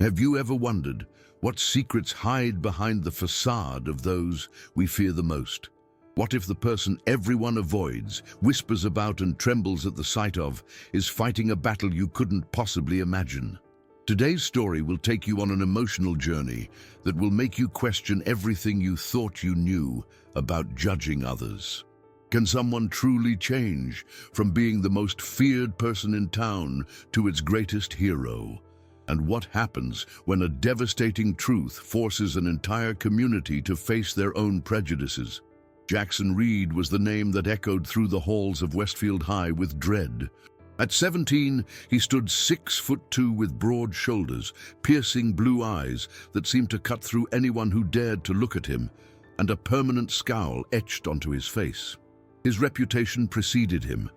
Have you ever wondered what secrets hide behind the facade of those we fear the most? What if the person everyone avoids, whispers about and trembles at the sight of, is fighting a battle you couldn't possibly imagine? Today's story will take you on an emotional journey that will make you question everything you thought you knew about judging others. Can someone truly change from being the most feared person in town to its greatest hero? And what happens when a devastating truth forces an entire community to face their own prejudices? Jackson Reed was the name that echoed through the halls of Westfield High with dread. At 17, he stood 6'2" with broad shoulders, piercing blue eyes that seemed to cut through anyone who dared to look at him, and a permanent scowl etched onto his face. His reputation preceded him,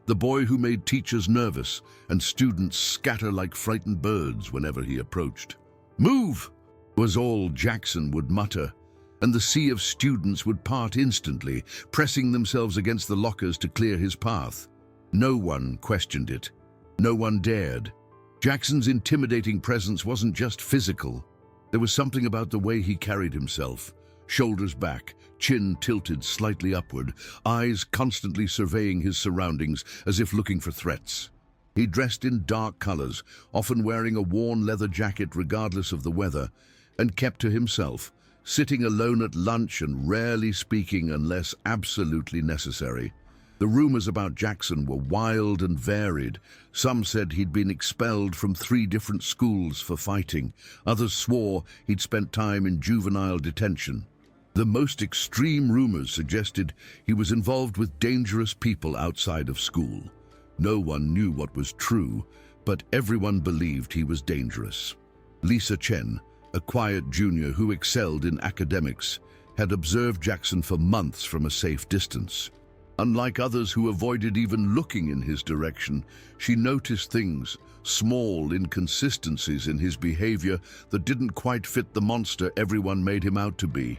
the boy who made teachers nervous and students scatter like frightened birds whenever he approached. "Move!" was all Jackson would mutter, and the sea of students would part instantly, pressing themselves against the lockers to clear his path. No one questioned it. No one dared. Jackson's intimidating presence wasn't just physical. There was something about the way he carried himself. Shoulders back, chin tilted slightly upward, eyes constantly surveying his surroundings as if looking for threats. He dressed in dark colors, often wearing a worn leather jacket regardless of the weather, and kept to himself, sitting alone at lunch and rarely speaking unless absolutely necessary. The rumors about Jackson were wild and varied. Some said he'd been expelled from 3 different schools for fighting. Others swore he'd spent time in juvenile detention. The most extreme rumors suggested he was involved with dangerous people outside of school. No one knew what was true, but everyone believed he was dangerous. Lisa Chen, a quiet junior who excelled in academics, had observed Jackson for months from a safe distance. Unlike others who avoided even looking in his direction, she noticed things, small inconsistencies in his behavior that didn't quite fit the monster everyone made him out to be.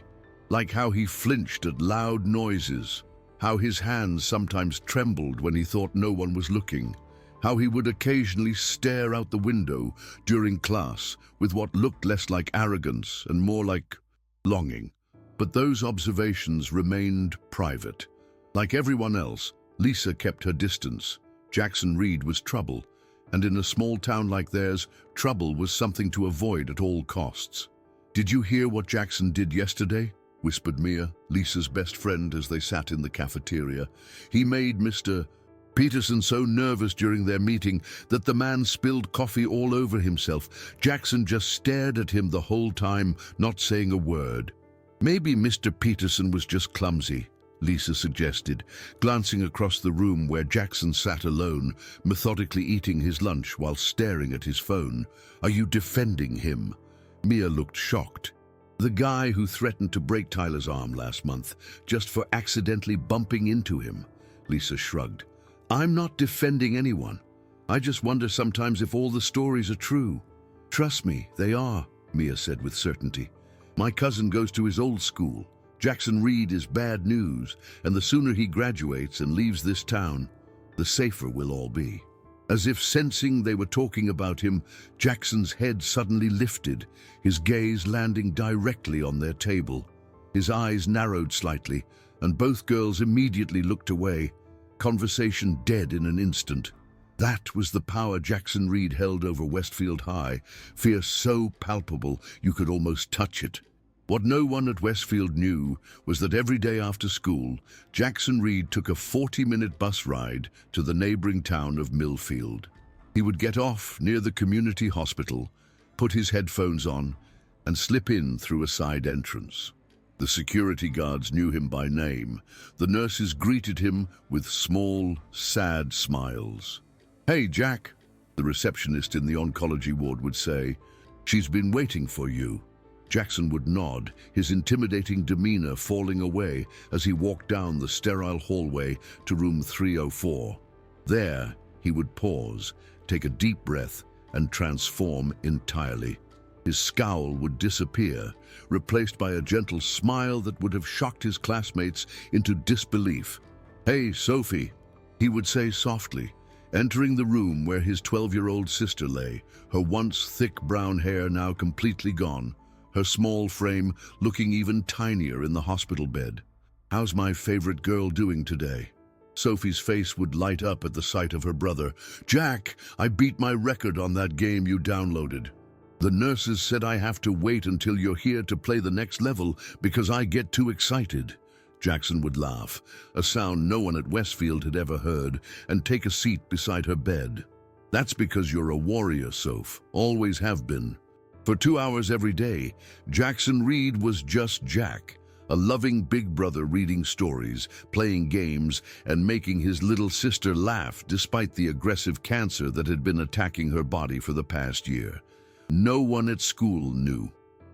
Like how he flinched at loud noises, how his hands sometimes trembled when he thought no one was looking, how he would occasionally stare out the window during class with what looked less like arrogance and more like longing. But those observations remained private. Like everyone else, Lisa kept her distance. Jackson Reed was trouble, and in a small town like theirs, trouble was something to avoid at all costs. "Did you hear what Jackson did yesterday?" whispered Mia, Lisa's best friend, as they sat in the cafeteria. "He made Mr. Peterson so nervous during their meeting that the man spilled coffee all over himself. Jackson just stared at him the whole time, not saying a word." "Maybe Mr. Peterson was just clumsy," Lisa suggested, glancing across the room where Jackson sat alone, methodically eating his lunch while staring at his phone. "Are you defending him?" Mia looked shocked. "The guy who threatened to break Tyler's arm last month, just for accidentally bumping into him," Lisa shrugged. "I'm not defending anyone. I just wonder sometimes if all the stories are true." "Trust me, they are," Mia said with certainty. "My cousin goes to his old school. Jackson Reed is bad news, and the sooner he graduates and leaves this town, the safer we'll all be." As if sensing they were talking about him, Jackson's head suddenly lifted, his gaze landing directly on their table. His eyes narrowed slightly, and both girls immediately looked away, conversation dead in an instant. That was the power Jackson Reed held over Westfield High, fear so palpable you could almost touch it. What no one at Westfield knew was that every day after school, Jackson Reed took a 40-minute bus ride to the neighboring town of Millfield. He would get off near the community hospital, put his headphones on, and slip in through a side entrance. The security guards knew him by name. The nurses greeted him with small, sad smiles. "Hey, Jack," the receptionist in the oncology ward would say. "She's been waiting for you." Jackson would nod, his intimidating demeanor falling away as he walked down the sterile hallway to room 304. There, he would pause, take a deep breath, and transform entirely. His scowl would disappear, replaced by a gentle smile that would have shocked his classmates into disbelief. "Hey, Sophie," he would say softly, Entering the room where his 12-year-old sister lay, her once thick brown hair now completely gone, her small frame looking even tinier in the hospital bed. "How's my favorite girl doing today?" Sophie's face would light up at the sight of her brother. "Jack, I beat my record on that game you downloaded. The nurses said I have to wait until you're here to play the next level because I get too excited." Jackson would laugh, a sound no one at Westfield had ever heard, and take a seat beside her bed. "That's because you're a warrior, Soph. Always have been." For 2 hours every day, Jackson Reed was just Jack, a loving big brother reading stories, playing games, and making his little sister laugh despite the aggressive cancer that had been attacking her body for the past year. No one at school knew.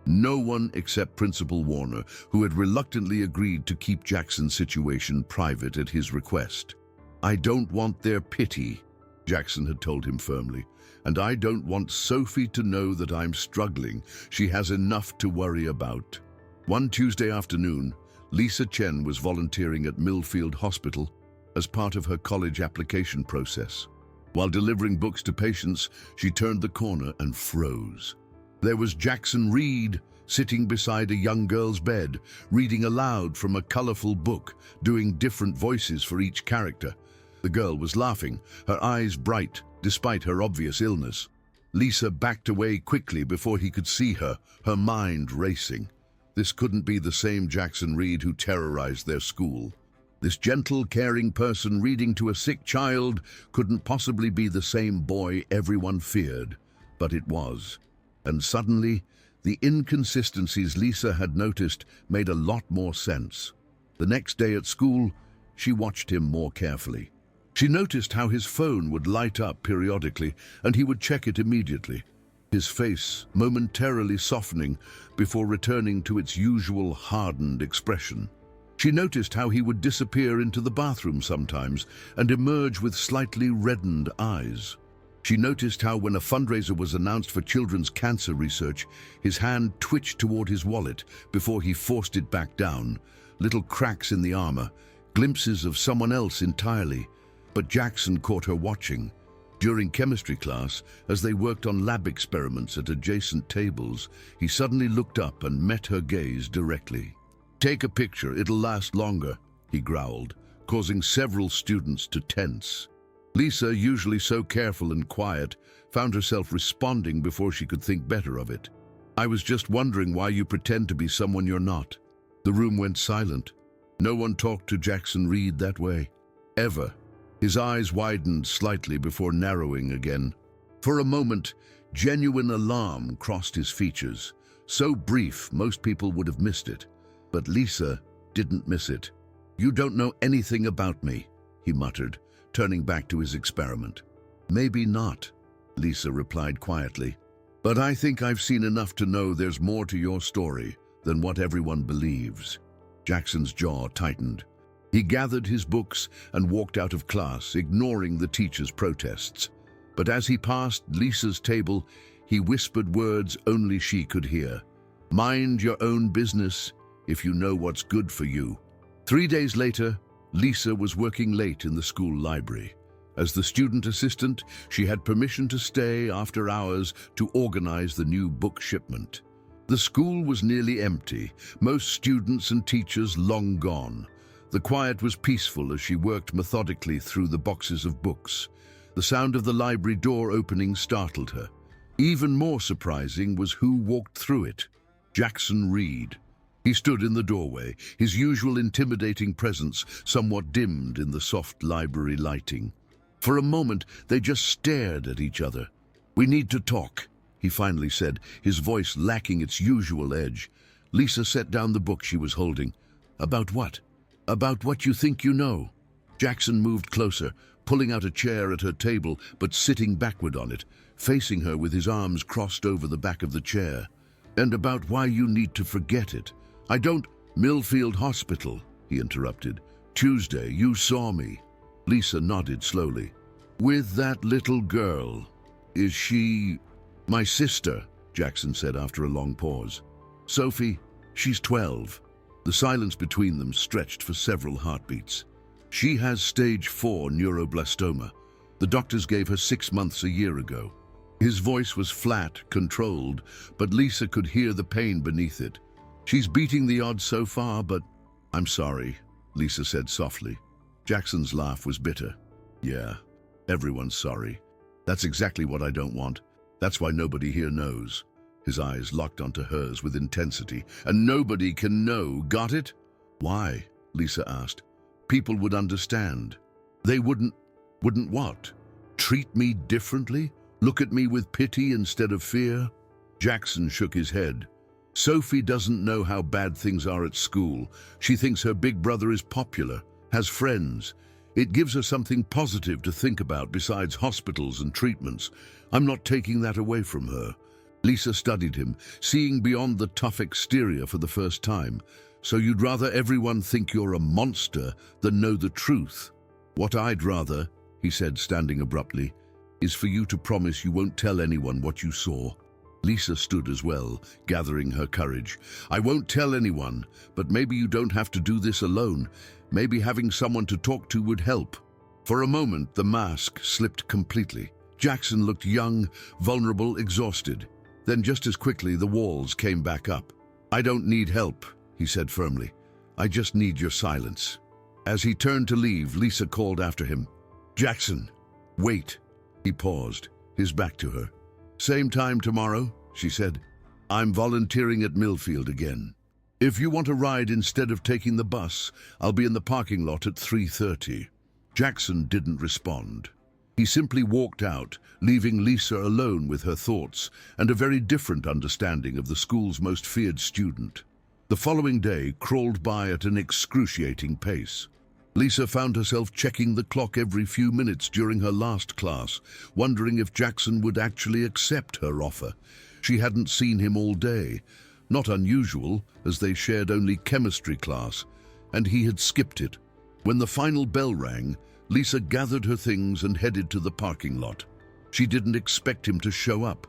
No one except Principal Warner, who had reluctantly agreed to keep Jackson's situation private at his request. "I don't want their pity," Jackson had told him firmly, "and I don't want Sophie to know that I'm struggling. She has enough to worry about." One Tuesday afternoon, Lisa Chen was volunteering at Millfield Hospital as part of her college application process. While delivering books to patients, she turned the corner and froze. There was Jackson Reed sitting beside a young girl's bed, reading aloud from a colorful book, doing different voices for each character. The girl was laughing, her eyes bright, despite her obvious illness. Lisa backed away quickly before he could see her, her mind racing. This couldn't be the same Jackson Reed who terrorized their school. This gentle, caring person reading to a sick child couldn't possibly be the same boy everyone feared, but it was. And suddenly, the inconsistencies Lisa had noticed made a lot more sense. The next day at school, she watched him more carefully. She noticed how his phone would light up periodically, and he would check it immediately, his face momentarily softening before returning to its usual hardened expression. She noticed how he would disappear into the bathroom sometimes and emerge with slightly reddened eyes. She noticed how when a fundraiser was announced for children's cancer research, his hand twitched toward his wallet before he forced it back down, little cracks in the armor, glimpses of someone else entirely. But Jackson caught her watching. During chemistry class, as they worked on lab experiments at adjacent tables, he suddenly looked up and met her gaze directly. "Take a picture, it'll last longer," he growled, causing several students to tense. Lisa, usually so careful and quiet, found herself responding before she could think better of it. "I was just wondering why you pretend to be someone you're not." The room went silent. No one talked to Jackson Reed that way. Ever. His eyes widened slightly before narrowing again. For a moment, genuine alarm crossed his features. So brief, most people would have missed it. But Lisa didn't miss it. "You don't know anything about me," he muttered, turning back to his experiment. "Maybe not," Lisa replied quietly. "But I think I've seen enough to know there's more to your story than what everyone believes." Jackson's jaw tightened. He gathered his books and walked out of class, ignoring the teacher's protests. But as he passed Lisa's table, he whispered words only she could hear. "Mind your own business if you know what's good for you." 3 days later, Lisa was working late in the school library. As the student assistant, she had permission to stay after hours to organize the new book shipment. The school was nearly empty, most students and teachers long gone. The quiet was peaceful as she worked methodically through the boxes of books. The sound of the library door opening startled her. Even more surprising was who walked through it. Jackson Reed. He stood in the doorway, his usual intimidating presence somewhat dimmed in the soft library lighting. For a moment, they just stared at each other. "We need to talk," he finally said, his voice lacking its usual edge. Lisa set down the book she was holding. "About what?" "About what you think you know." Jackson moved closer, pulling out a chair at her table, but sitting backward on it, facing her with his arms crossed over the back of the chair. "And about why you need to forget it." "I don't—" "Millfield Hospital," he interrupted. "Tuesday, you saw me." Lisa nodded slowly. "With that little girl. Is she—" "My sister," Jackson said after a long pause. "Sophie, she's 12. The silence between them stretched for several heartbeats. "She has stage 4 neuroblastoma. The doctors gave her 6 months a year ago. His voice was flat, controlled, but Lisa could hear the pain beneath it. She's beating the odds so far, but I'm sorry, Lisa said softly. Jackson's laugh was bitter. Yeah, everyone's sorry. That's exactly what I don't want. That's why nobody here knows. His eyes locked onto hers with intensity. And nobody can know, got it? Why? Lisa asked. People would understand. They wouldn't what? Treat me differently? Look at me with pity instead of fear? Jackson shook his head. Sophie doesn't know how bad things are at school. She thinks her big brother is popular, has friends. It gives her something positive to think about besides hospitals and treatments. I'm not taking that away from her. Lisa studied him, seeing beyond the tough exterior for the first time. So you'd rather everyone think you're a monster than know the truth? What I'd rather, he said, standing abruptly, is for you to promise you won't tell anyone what you saw. Lisa stood as well, gathering her courage. I won't tell anyone, but maybe you don't have to do this alone. Maybe having someone to talk to would help. For a moment, the mask slipped completely. Jackson looked young, vulnerable, exhausted. Then just as quickly, the walls came back up. I don't need help, he said firmly. I just need your silence. As he turned to leave, Lisa called after him. Jackson, wait. He paused, his back to her. Same time tomorrow, she said. I'm volunteering at Millfield again. If you want a ride instead of taking the bus, I'll be in the parking lot at 3:30. Jackson didn't respond. He simply walked out, leaving Lisa alone with her thoughts and a very different understanding of the school's most feared student. The following day crawled by at an excruciating pace. Lisa found herself checking the clock every few minutes during her last class, wondering if Jackson would actually accept her offer. She hadn't seen him all day. Not unusual, as they shared only chemistry class, and he had skipped it. When the final bell rang, Lisa gathered her things and headed to the parking lot. She didn't expect him to show up.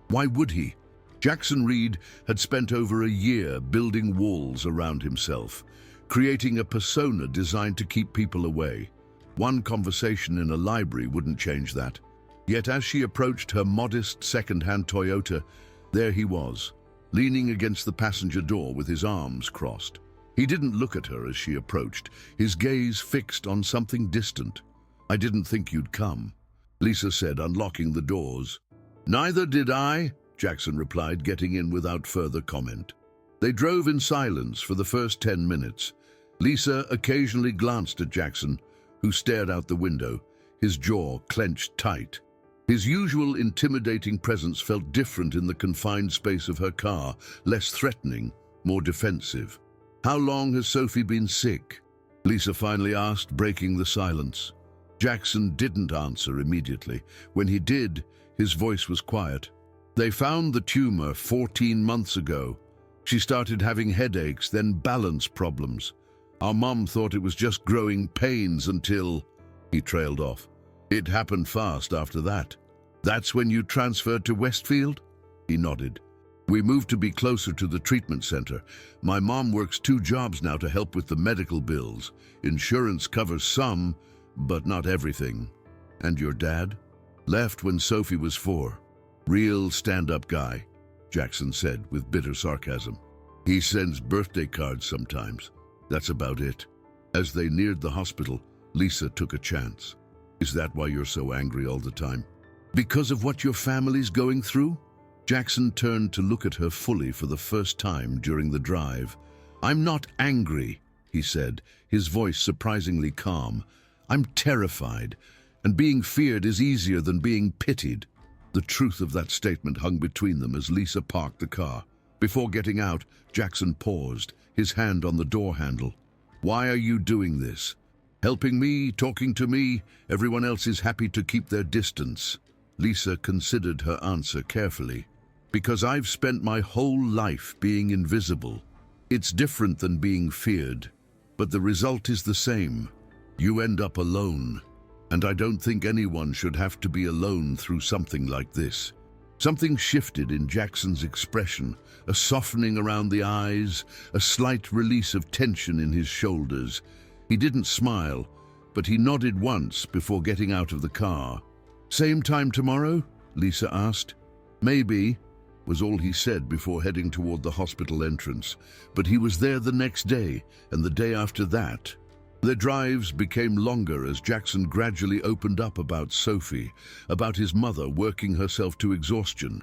Why would he? Jackson Reed had spent over a year building walls around himself, creating a persona designed to keep people away. One conversation in a library wouldn't change that. Yet as she approached her modest second-hand Toyota, there he was, leaning against the passenger door with his arms crossed. He didn't look at her as she approached, his gaze fixed on something distant. I didn't think you'd come, Lisa said, unlocking the doors. Neither did I, Jackson replied, getting in without further comment. They drove in silence for the first 10 minutes. Lisa occasionally glanced at Jackson, who stared out the window, his jaw clenched tight. His usual intimidating presence felt different in the confined space of her car, less threatening, more defensive. How long has Sophie been sick? Lisa finally asked, breaking the silence. Jackson didn't answer immediately. When he did, his voice was quiet. They found the tumor 14 months ago. She started having headaches, then balance problems. Our mom thought it was just growing pains until... He trailed off. It happened fast after that. That's when you transferred to Westfield? He nodded. We moved to be closer to the treatment center. My mom works 2 jobs now to help with the medical bills. Insurance covers some, but not everything. And your dad? Left when Sophie was 4. Real stand-up guy, Jackson said with bitter sarcasm. He sends birthday cards sometimes. That's about it. As they neared the hospital, Lisa took a chance. Is that why you're so angry all the time? Because of what your family's going through? Jackson turned to look at her fully for the first time during the drive. I'm not angry, he said, his voice surprisingly calm. I'm terrified, and being feared is easier than being pitied. The truth of that statement hung between them as Lisa parked the car. Before getting out, Jackson paused, his hand on the door handle. Why are you doing this? Helping me, talking to me, everyone else is happy to keep their distance. Lisa considered her answer carefully. Because I've spent my whole life being invisible. It's different than being feared, but the result is the same. You end up alone. And I don't think anyone should have to be alone through something like this. Something shifted in Jackson's expression, a softening around the eyes, a slight release of tension in his shoulders. He didn't smile, but he nodded once before getting out of the car. "Same time tomorrow?" Lisa asked. "Maybe," was all he said before heading toward the hospital entrance. But he was there the next day, and the day after that. Their drives became longer as Jackson gradually opened up about Sophie, about his mother working herself to exhaustion,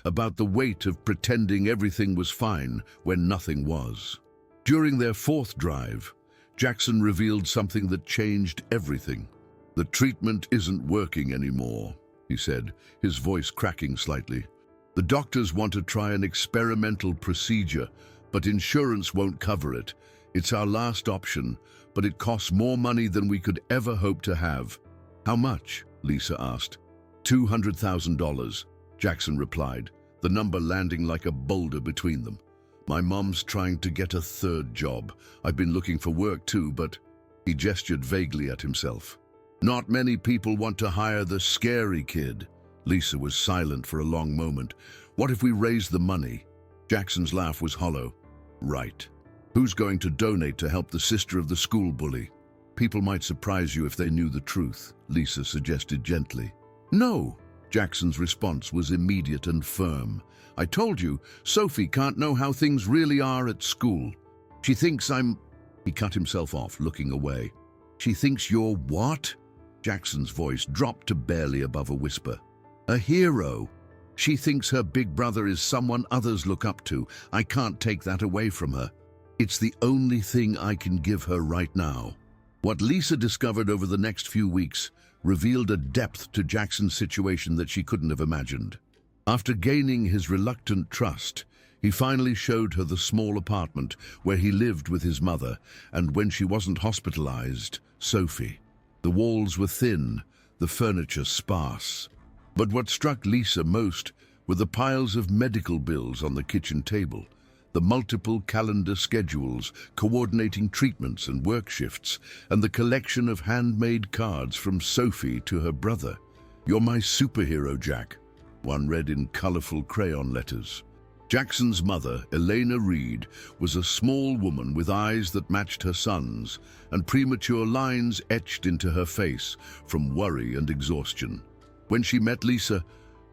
about the weight of pretending everything was fine when nothing was. During their fourth drive, Jackson revealed something that changed everything. "The treatment isn't working anymore," he said, his voice cracking slightly. "The doctors want to try an experimental procedure, but insurance won't cover it. It's our last option, but it costs more money than we could ever hope to have." "How much?" Lisa asked. $200,000, Jackson replied, the number landing like a boulder between them. "My mom's trying to get a third job. I've been looking for work too, but..." He gestured vaguely at himself. "Not many people want to hire the scary kid." Lisa was silent for a long moment. "What if we raise the money?" Jackson's laugh was hollow. "Right. Who's going to donate to help the sister of the school bully?" "People might surprise you if they knew the truth," Lisa suggested gently. "No!" Jackson's response was immediate and firm. "I told you, Sophie can't know how things really are at school. She thinks I'm..." He cut himself off, looking away. "She thinks you're what?" Jackson's voice dropped to barely above a whisper. "A hero. She thinks her big brother is someone others look up to. I can't take that away from her. It's the only thing I can give her right now." What Lisa discovered over the next few weeks revealed a depth to Jackson's situation that she couldn't have imagined. After gaining his reluctant trust, he finally showed her the small apartment where he lived with his mother, and when she wasn't hospitalized, Sophie. The walls were thin, the furniture sparse. But what struck Lisa most were the piles of medical bills on the kitchen table, the multiple calendar schedules coordinating treatments and work shifts, and the collection of handmade cards from Sophie to her brother. "You're my superhero, Jack," one read in colorful crayon letters. Jackson's mother, Elena Reed, was a small woman with eyes that matched her son's and premature lines etched into her face from worry and exhaustion. When she met Lisa,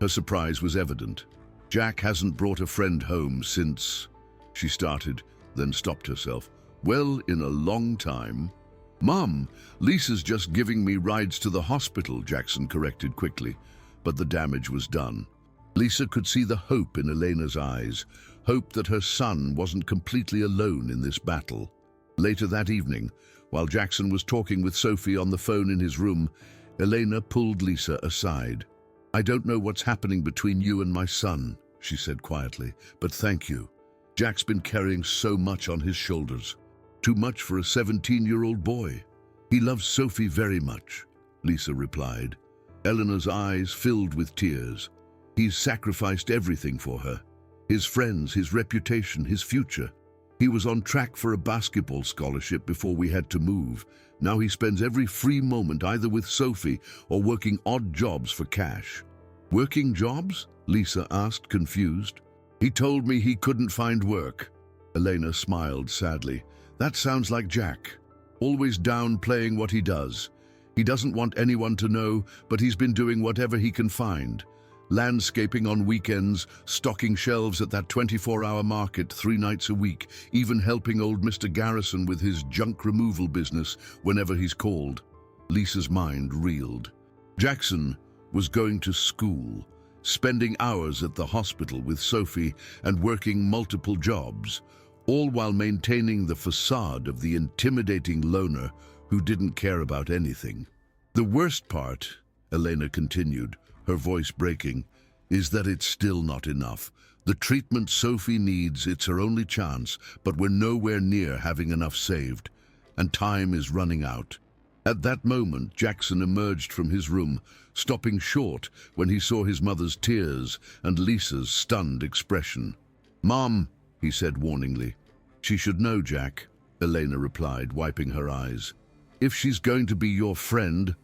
her surprise was evident. "Jack hasn't brought a friend home since..." she started, then stopped herself. "Well, in a long time." "Mom, Lisa's just giving me rides to the hospital," Jackson corrected quickly, but the damage was done. Lisa could see the hope in Elena's eyes, hope that her son wasn't completely alone in this battle. Later that evening, while Jackson was talking with Sophie on the phone in his room, Elena pulled Lisa aside. "I don't know what's happening between you and my son," she said quietly, "but thank you. Jack's been carrying so much on his shoulders. Too much for a 17-year-old boy. He loves Sophie very much," Lisa replied. Eleanor's eyes filled with tears. "He's sacrificed everything for her. His friends, his reputation, his future. He was on track for a basketball scholarship before we had to move. Now he spends every free moment either with Sophie or working odd jobs for cash." "Working jobs?" Lisa asked, confused. "He told me he couldn't find work." Elena smiled sadly. "That sounds like Jack. Always downplaying what he does. He doesn't want anyone to know, but he's been doing whatever he can find. Landscaping on weekends, stocking shelves at that 24-hour market 3 nights a week, even helping old Mr. Garrison with his junk removal business whenever he's called." Lisa's mind reeled. Jackson was going to school, spending hours at the hospital with Sophie and working multiple jobs, all while maintaining the facade of the intimidating loner who didn't care about anything. "The worst part," Elena continued, her voice breaking, "is that it's still not enough. The treatment Sophie needs, it's her only chance, but we're nowhere near having enough saved, and time is running out." At that moment, Jackson emerged from his room, stopping short when he saw his mother's tears and Lisa's stunned expression. "Mom," he said warningly. "She should know, Jack," Elena replied, wiping her eyes. "If she's going to be your friend..."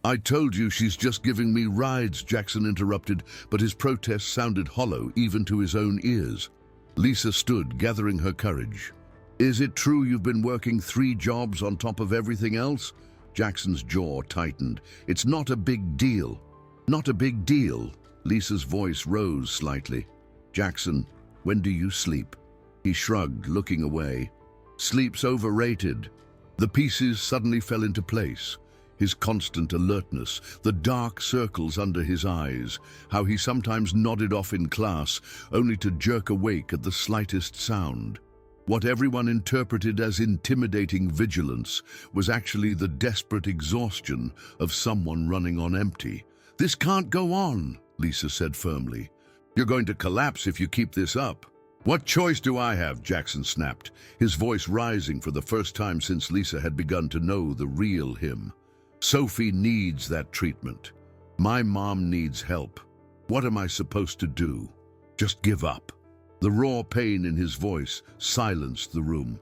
"I told you she's just giving me rides," Jackson interrupted, but his protest sounded hollow even to his own ears. Lisa stood, gathering her courage. "Is it true you've been working 3 jobs on top of everything else?" Jackson's jaw tightened. It's not a big deal. Not a big deal. Lisa's voice rose slightly. Jackson, when do you sleep? He shrugged, looking away. Sleep's overrated. The pieces suddenly fell into place. His constant alertness, the dark circles under his eyes, how he sometimes nodded off in class, only to jerk awake at the slightest sound. What everyone interpreted as intimidating vigilance was actually the desperate exhaustion of someone running on empty. "This can't go on," Lisa said firmly. "You're going to collapse if you keep this up." "What choice do I have?" Jackson snapped, his voice rising for the first time since Lisa had begun to know the real him. "Sophie needs that treatment. My mom needs help. What am I supposed to do? Just give up?" The raw pain in his voice silenced the room.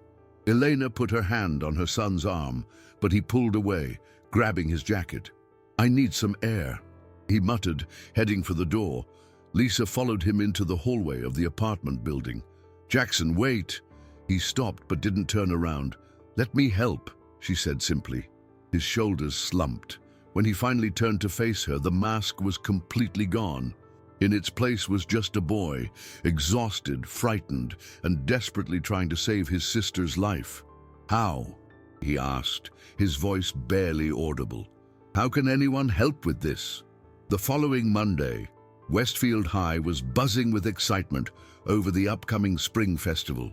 Elena put her hand on her son's arm, but he pulled away, grabbing his jacket. "I need some air," he muttered, heading for the door. Lisa followed him into the hallway of the apartment building. "Jackson, wait!" He stopped but didn't turn around. "Let me help," she said simply. His shoulders slumped. When he finally turned to face her, the mask was completely gone. In its place was just a boy, exhausted, frightened, and desperately trying to save his sister's life. "How?" he asked, his voice barely audible. "How can anyone help with this?" The following Monday, Westfield High was buzzing with excitement over the upcoming Spring Festival,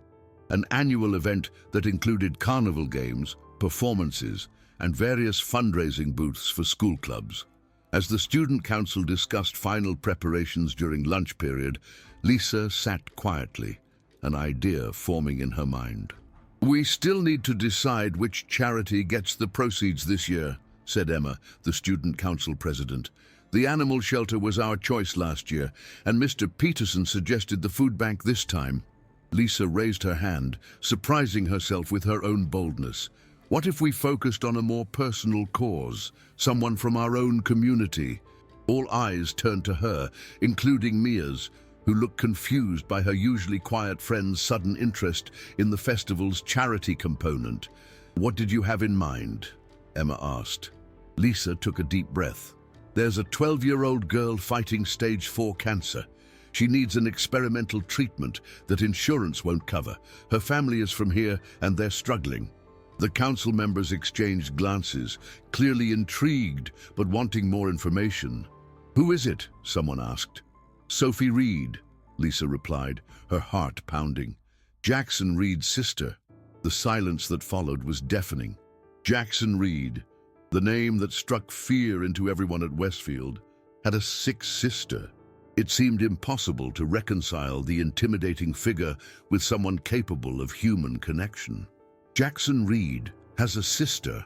an annual event that included carnival games, performances, and various fundraising booths for school clubs. As the student council discussed final preparations during lunch period, Lisa sat quietly, an idea forming in her mind. "We still need to decide which charity gets the proceeds this year," said Emma, the student council president. "The animal shelter was our choice last year, and Mr. Peterson suggested the food bank this time." Lisa raised her hand, surprising herself with her own boldness. "What if we focused on a more personal cause, someone from our own community?" All eyes turned to her, including Mia's, who looked confused by her usually quiet friend's sudden interest in the festival's charity component. "What did you have in mind?" Emma asked. Lisa took a deep breath. "There's a 12-year-old girl fighting stage 4 cancer. She needs an experimental treatment that insurance won't cover. Her family is from here and they're struggling." The council members exchanged glances, clearly intrigued but wanting more information. "Who is it?" someone asked. "Sophie Reed," Lisa replied, her heart pounding. "Jackson Reed's sister." The silence that followed was deafening. Jackson Reed, the name that struck fear into everyone at Westfield, had a sick sister. It seemed impossible to reconcile the intimidating figure with someone capable of human connection. "Jackson Reed has a sister,"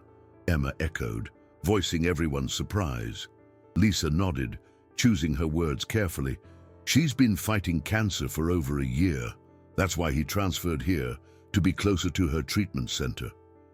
Emma echoed, voicing everyone's surprise. Lisa nodded, choosing her words carefully. "She's been fighting cancer for over a year. That's why he transferred here, to be closer to her treatment center."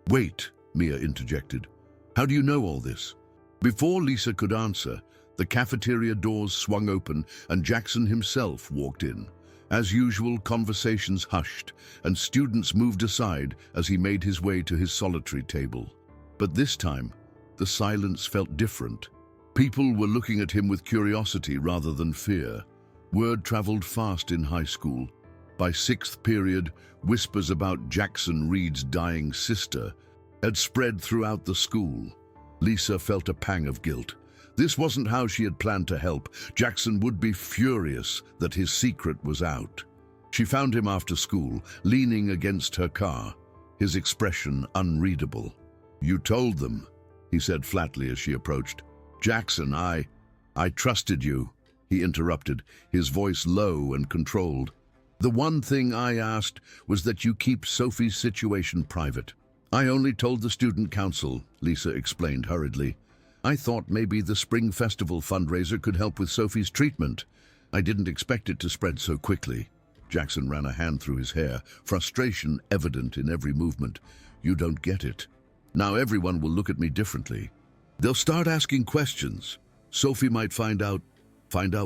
"Wait," Mia interjected. "How do you know all this?" Before Lisa could answer, the cafeteria doors swung open and Jackson himself walked in. As usual, conversations hushed, and students moved aside as he made his way to his solitary table. But this time, the silence felt different. People were looking at him with curiosity rather than fear. Word traveled fast in high school. By 6th period, whispers about Jackson Reed's dying sister had spread throughout the school. Lisa felt a pang of guilt. This wasn't how she had planned to help. Jackson would be furious that his secret was out. She found him after school, leaning against her car, his expression unreadable. "You told them," he said flatly as she approached. "Jackson, I trusted you," he interrupted, his voice low and controlled. "The one thing I asked was that you keep Sophie's situation private." "I only told the student council," Lisa explained hurriedly. "I thought maybe the Spring Festival fundraiser could help with Sophie's treatment. I didn't expect it to spread so quickly." Jackson ran a hand through his hair, frustration evident in every movement. "You don't get it. Now everyone will look at me differently. They'll start asking questions. Sophie might find out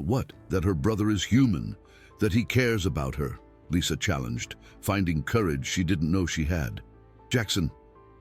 what? That her brother is human, that he cares about her," Lisa challenged, finding courage she didn't know she had. "Jackson,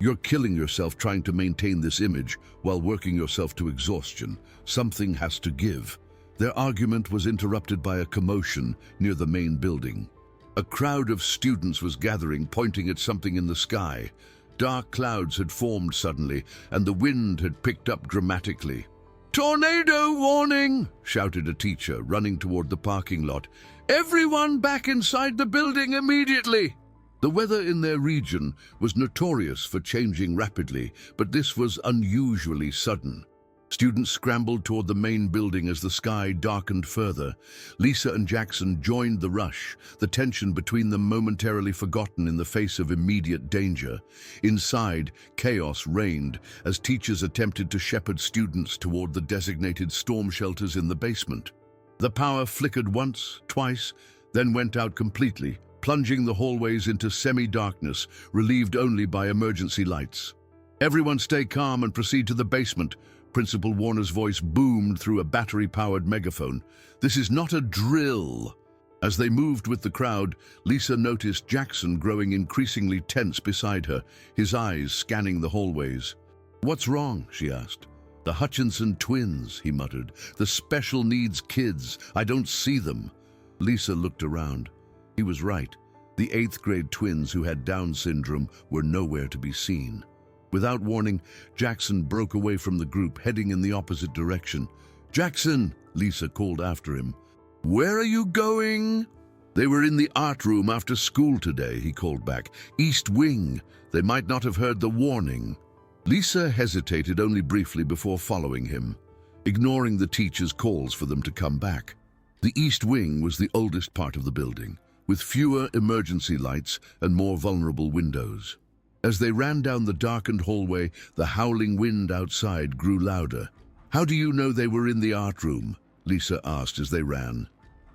You're killing yourself trying to maintain this image while working yourself to exhaustion. Something has to give. Their argument was interrupted by a commotion near the main building. A crowd of students was gathering, pointing at something in the sky. Dark clouds had formed suddenly, and the wind had picked up dramatically. "Tornado warning!" shouted a teacher, running toward the parking lot. "Everyone back inside the building immediately!" The weather in their region was notorious for changing rapidly, but this was unusually sudden. Students scrambled toward the main building as the sky darkened further. Lisa and Jackson joined the rush, the tension between them momentarily forgotten in the face of immediate danger. Inside, chaos reigned as teachers attempted to shepherd students toward the designated storm shelters in the basement. The power flickered once, twice, then went out completely, plunging the hallways into semi-darkness, relieved only by emergency lights. "Everyone stay calm and proceed to the basement," Principal Warner's voice boomed through a battery-powered megaphone. "This is not a drill." As they moved with the crowd, Lisa noticed Jackson growing increasingly tense beside her, his eyes scanning the hallways. "What's wrong?" she asked. "The Hutchinson twins," he muttered. "The special needs kids. I don't see them." Lisa looked around. He was right. The 8th grade twins who had Down syndrome were nowhere to be seen. Without warning, Jackson broke away from the group, heading in the opposite direction. "Jackson!" Lisa called after him. "Where are you going?" "They were in the art room after school today," he called back. "East Wing. They might not have heard the warning." Lisa hesitated only briefly before following him, ignoring the teacher's calls for them to come back. The East Wing was the oldest part of the building, with fewer emergency lights and more vulnerable windows. As they ran down the darkened hallway, the howling wind outside grew louder. "How do you know they were in the art room?" Lisa asked as they ran.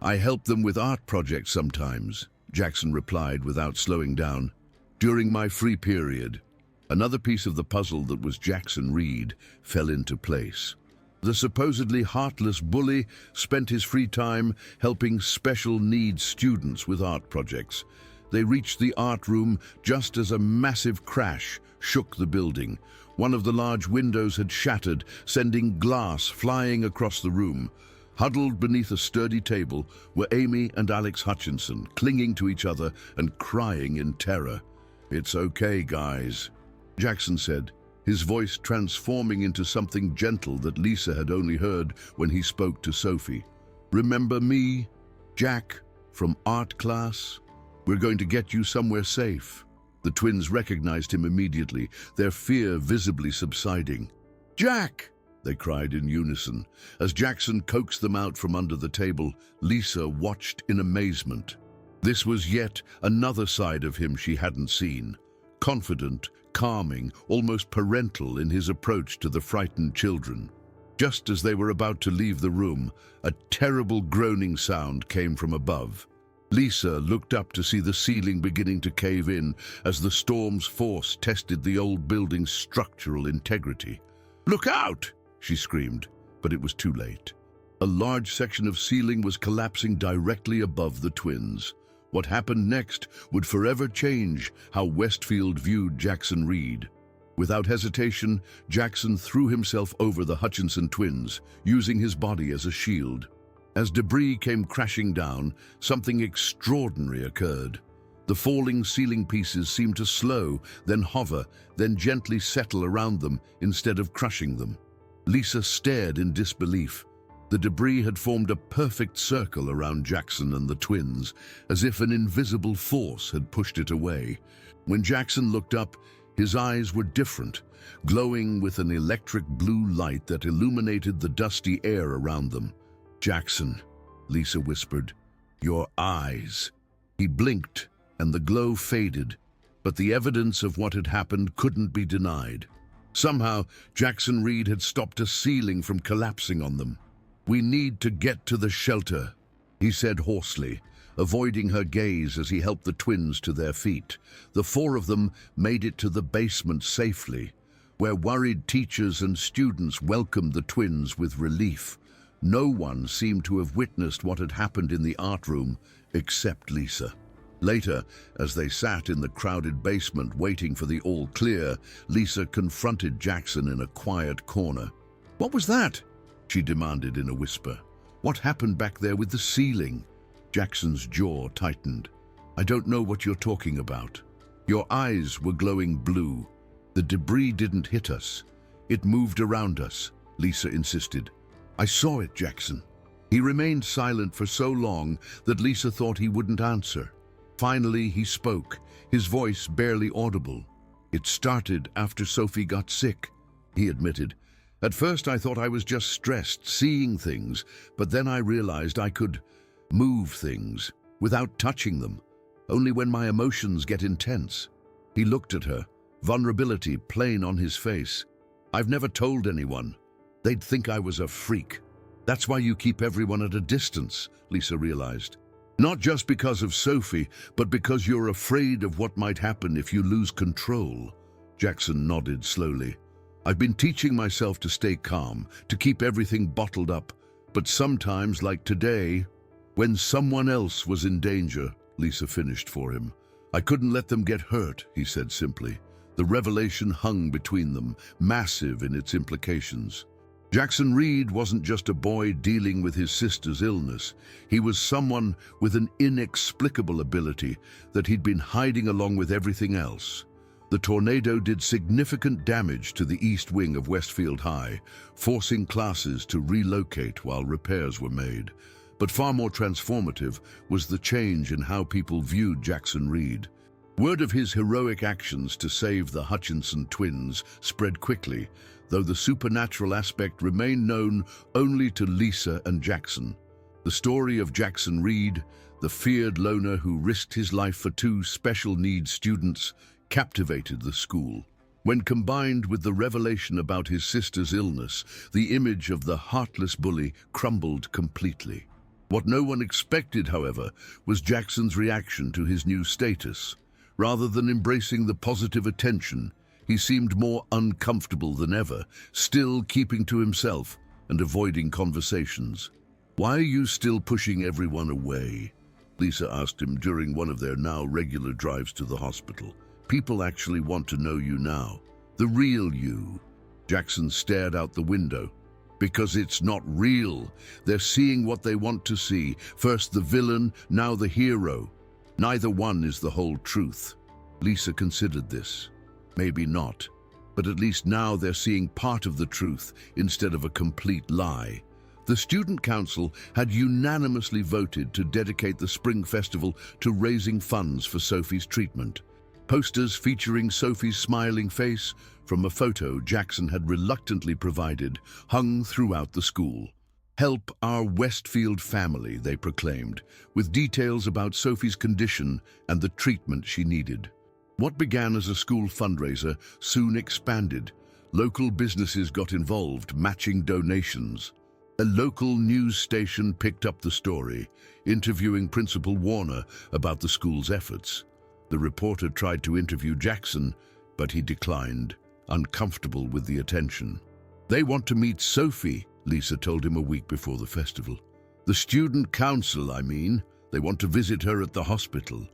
"I help them with art projects sometimes," Jackson replied without slowing down. "During my free period." Another piece of the puzzle that was Jackson Reed fell into place. The supposedly heartless bully spent his free time helping special needs students with art projects. They reached the art room just as a massive crash shook the building. One of the large windows had shattered, sending glass flying across the room. Huddled beneath a sturdy table were Amy and Alex Hutchinson, clinging to each other and crying in terror. "It's okay, guys," Jackson said, his voice transforming into something gentle that Lisa had only heard when he spoke to Sophie. "Remember me, Jack, from art class? We're going to get you somewhere safe." The twins recognized him immediately, their fear visibly subsiding. "Jack!" they cried in unison. As Jackson coaxed them out from under the table, Lisa watched in amazement. This was yet another side of him she hadn't seen. Confident, calming, almost parental in his approach to the frightened children. Just as they were about to leave the room, a terrible groaning sound came from above. Lisa looked up to see the ceiling beginning to cave in as the storm's force tested the old building's structural integrity. "Look out!" she screamed, but it was too late. A large section of ceiling was collapsing directly above the twins. What happened next would forever change how Westfield viewed Jackson Reed. Without hesitation, Jackson threw himself over the Hutchinson twins, using his body as a shield. As debris came crashing down, something extraordinary occurred. The falling ceiling pieces seemed to slow, then hover, then gently settle around them instead of crushing them. Lisa stared in disbelief. The debris had formed a perfect circle around Jackson and the twins, as if an invisible force had pushed it away. When Jackson looked up, his eyes were different, glowing with an electric blue light that illuminated the dusty air around them. "Jackson," Lisa whispered, "your eyes." He blinked, and the glow faded, but the evidence of what had happened couldn't be denied. Somehow, Jackson Reed had stopped a ceiling from collapsing on them. "We need to get to the shelter," he said hoarsely, avoiding her gaze as he helped the twins to their feet. The four of them made it to the basement safely, where worried teachers and students welcomed the twins with relief. No one seemed to have witnessed what had happened in the art room except Lisa. Later, as they sat in the crowded basement waiting for the all clear, Lisa confronted Jackson in a quiet corner. "What was that?" she demanded in a whisper. "What happened back there with the ceiling?" Jackson's jaw tightened. "I don't know what you're talking about." "Your eyes were glowing blue. The debris didn't hit us. It moved around us," Lisa insisted. "I saw it, Jackson." He remained silent for so long that Lisa thought he wouldn't answer. Finally, he spoke, his voice barely audible. "It started after Sophie got sick," he admitted. "At first I thought I was just stressed, seeing things, but then I realized I could move things without touching them, only when my emotions get intense." He looked at her, vulnerability plain on his face. "I've never told anyone. They'd think I was a freak." "That's why you keep everyone at a distance," Lisa realized. "Not just because of Sophie, but because you're afraid of what might happen if you lose control." Jackson nodded slowly. "I've been teaching myself to stay calm, to keep everything bottled up, but sometimes, like today, when someone else was in danger," Lisa finished for him. "I couldn't let them get hurt," he said simply. The revelation hung between them, massive in its implications. Jackson Reed wasn't just a boy dealing with his sister's illness. He was someone with an inexplicable ability that he'd been hiding along with everything else. The tornado did significant damage to the east wing of Westfield High, forcing classes to relocate while repairs were made. But far more transformative was the change in how people viewed Jackson Reed. Word of his heroic actions to save the Hutchinson twins spread quickly, though the supernatural aspect remained known only to Lisa and Jackson. The story of Jackson Reed, the feared loner who risked his life for two special needs students, captivated the school. When combined with the revelation about his sister's illness, the image of the heartless bully crumbled completely. What no one expected, however, was Jackson's reaction to his new status. Rather than embracing the positive attention, he seemed more uncomfortable than ever, still keeping to himself and avoiding conversations. "Why are you still pushing everyone away?" Lisa asked him during one of their now regular drives to the hospital. "People actually want to know you now. The real you." Jackson stared out the window. "Because it's not real. They're seeing what they want to see. First the villain, now the hero. Neither one is the whole truth." Lisa considered this. Maybe not, but at least now they're seeing part of the truth instead of a complete lie. The Student Council had unanimously voted to dedicate the Spring Festival to raising funds for Sophie's treatment. Posters featuring Sophie's smiling face, from a photo Jackson had reluctantly provided, hung throughout the school. "Help our Westfield family," they proclaimed, with details about Sophie's condition and the treatment she needed. What began as a school fundraiser soon expanded. Local businesses got involved, matching donations. A local news station picked up the story, interviewing Principal Warner about the school's efforts. The reporter tried to interview Jackson, but he declined, uncomfortable with the attention. "They want to meet Sophie," Lisa told him a week before the festival. "The Student Council, I mean. They want to visit her at the hospital."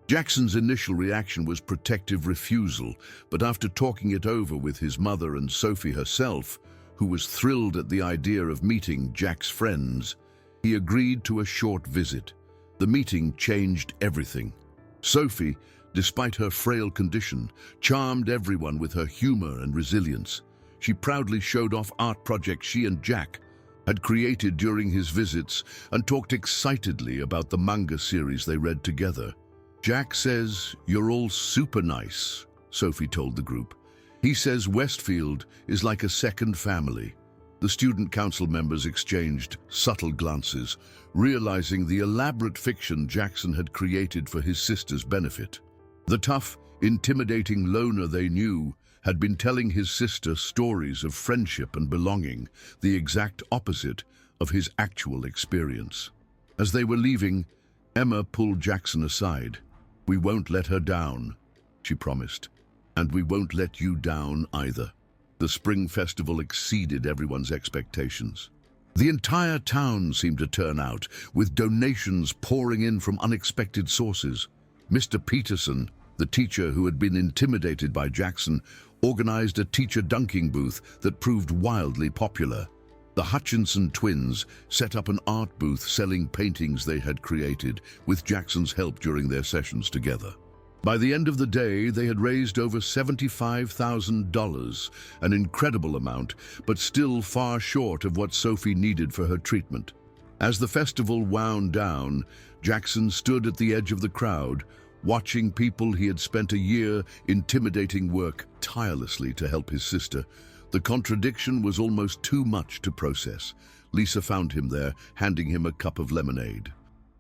Jackson's initial reaction was protective refusal, but after talking it over with his mother and Sophie herself, who was thrilled at the idea of meeting Jack's friends, he agreed to a short visit. The meeting changed everything. Sophie, despite her frail condition, charmed everyone with her humor and resilience. She proudly showed off art projects she and Jack had created during his visits and talked excitedly about the manga series they read together. "Jack says, 'You're all super nice,'" Sophie told the group. "He says Westfield is like a second family." The Student Council members exchanged subtle glances, realizing the elaborate fiction Jackson had created for his sister's benefit. The tough, intimidating loner they knew had been telling his sister stories of friendship and belonging, the exact opposite of his actual experience. As they were leaving, Emma pulled Jackson aside. "We won't let her down," she promised. "And we won't let you down either." The Spring Festival exceeded everyone's expectations. The entire town seemed to turn out, with donations pouring in from unexpected sources. Mr. Peterson, the teacher who had been intimidated by Jackson, organized a teacher dunking booth that proved wildly popular. The Hutchinson twins set up an art booth selling paintings they had created with Jackson's help during their sessions together. By the end of the day, they had raised over $75,000, an incredible amount, but still far short of what Sophie needed for her treatment. As the festival wound down, Jackson stood at the edge of the crowd, watching people he had spent a year intimidating work tirelessly to help his sister. The contradiction was almost too much to process. Lisa found him there, handing him a cup of lemonade.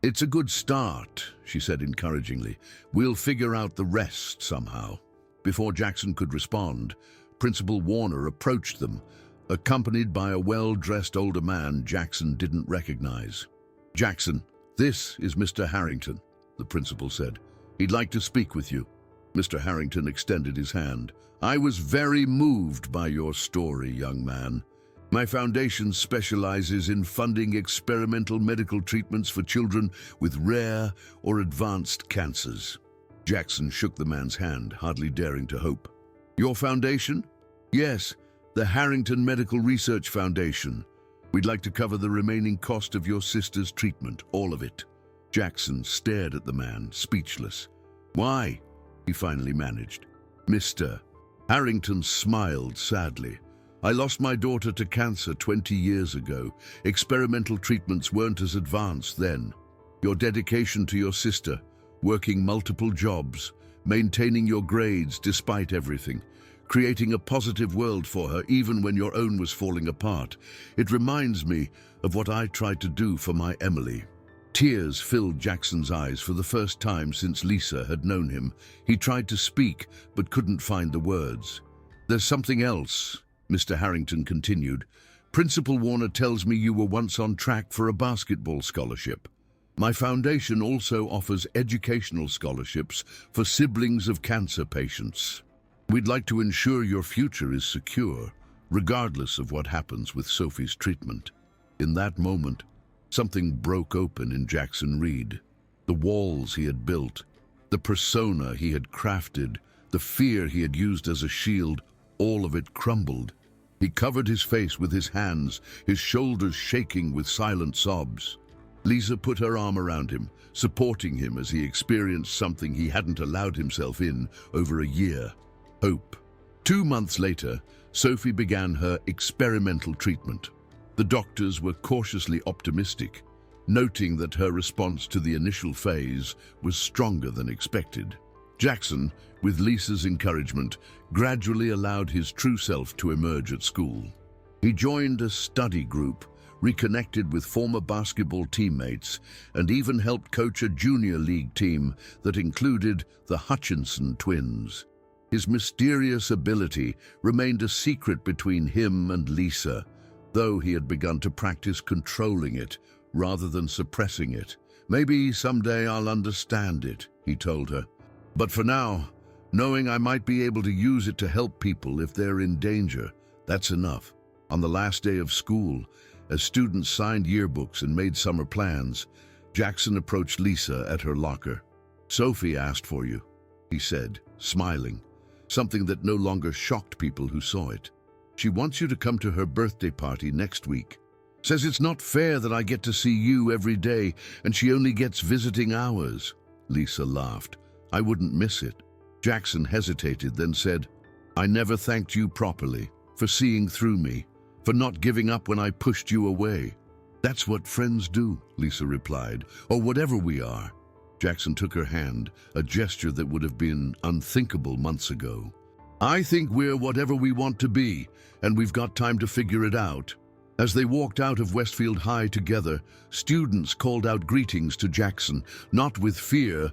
"It's a good start," she said encouragingly. "We'll figure out the rest somehow." Before Jackson could respond, Principal Warner approached them, accompanied by a well-dressed older man Jackson didn't recognize. "Jackson, this is Mr. Harrington," the principal said. "He'd like to speak with you." Mr. Harrington extended his hand. "I was very moved by your story, young man. My foundation specializes in funding experimental medical treatments for children with rare or advanced cancers." Jackson shook the man's hand, hardly daring to hope. "Your foundation?" "Yes, the Harrington Medical Research Foundation. We'd like to cover the remaining cost of your sister's treatment, all of it." Jackson stared at the man, speechless. "Why?" he finally managed. "Mr. Harrington smiled sadly. "I lost my daughter to cancer 20 years ago. Experimental treatments weren't as advanced then. Your dedication to your sister, working multiple jobs, maintaining your grades despite everything, creating a positive world for her even when your own was falling apart. It reminds me of what I tried to do for my Emily." Tears filled Jackson's eyes for the first time since Lisa had known him. He tried to speak, but couldn't find the words. "There's something else," Mr. Harrington continued. "Principal Warner tells me you were once on track for a basketball scholarship. My foundation also offers educational scholarships for siblings of cancer patients. We'd like to ensure your future is secure, regardless of what happens with Sophie's treatment." In that moment, something broke open in Jackson Reed. The walls he had built, the persona he had crafted, the fear he had used as a shield, all of it crumbled. He covered his face with his hands, his shoulders shaking with silent sobs. Lisa put her arm around him, supporting him as he experienced something he hadn't allowed himself in over a year: hope. 2 months later, Sophie began her experimental treatment. The doctors were cautiously optimistic, noting that her response to the initial phase was stronger than expected. Jackson, with Lisa's encouragement, gradually allowed his true self to emerge at school. He joined a study group, reconnected with former basketball teammates, and even helped coach a junior league team that included the Hutchinson twins. His mysterious ability remained a secret between him and Lisa, though he had begun to practice controlling it rather than suppressing it. "Maybe someday I'll understand it," he told her. "But for now, knowing I might be able to use it to help people if they're in danger, that's enough." On the last day of school, as students signed yearbooks and made summer plans, Jackson approached Lisa at her locker. "Sophie asked for you," he said, smiling, something that no longer shocked people who saw it. "She wants you to come to her birthday party next week. Says it's not fair that I get to see you every day and she only gets visiting hours." Lisa laughed. "I wouldn't miss it." Jackson hesitated, then said, "I never thanked you properly, for seeing through me, for not giving up when I pushed you away." "That's what friends do," Lisa replied, "or whatever we are." Jackson took her hand, a gesture that would have been unthinkable months ago. "I think we're whatever we want to be, and we've got time to figure it out." As they walked out of Westfield High together, students called out greetings to Jackson, not with fear,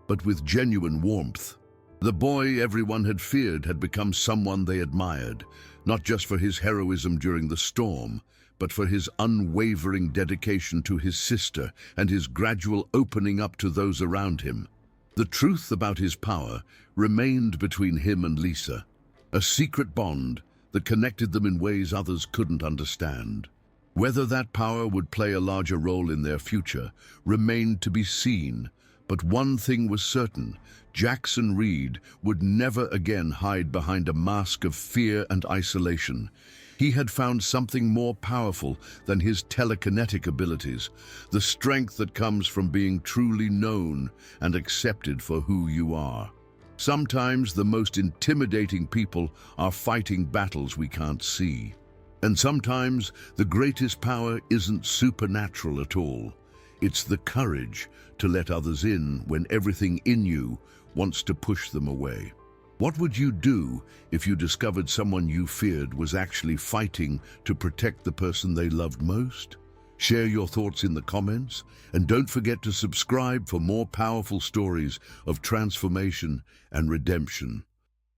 but with genuine warmth. The boy everyone had feared had become someone they admired, not just for his heroism during the storm, but for his unwavering dedication to his sister and his gradual opening up to those around him. The truth about his power remained between him and Lisa, a secret bond that connected them in ways others couldn't understand. Whether that power would play a larger role in their future remained to be seen, But one thing was certain: Jackson Reed would never again hide behind a mask of fear and isolation. He had found something more powerful than his telekinetic abilities, the strength that comes from being truly known and accepted for who you are. Sometimes the most intimidating people are fighting battles we can't see. And sometimes the greatest power isn't supernatural at all. It's the courage to let others in when everything in you wants to push them away. What would you do if you discovered someone you feared was actually fighting to protect the person they loved most? Share your thoughts in the comments, and don't forget to subscribe for more powerful stories of transformation and redemption.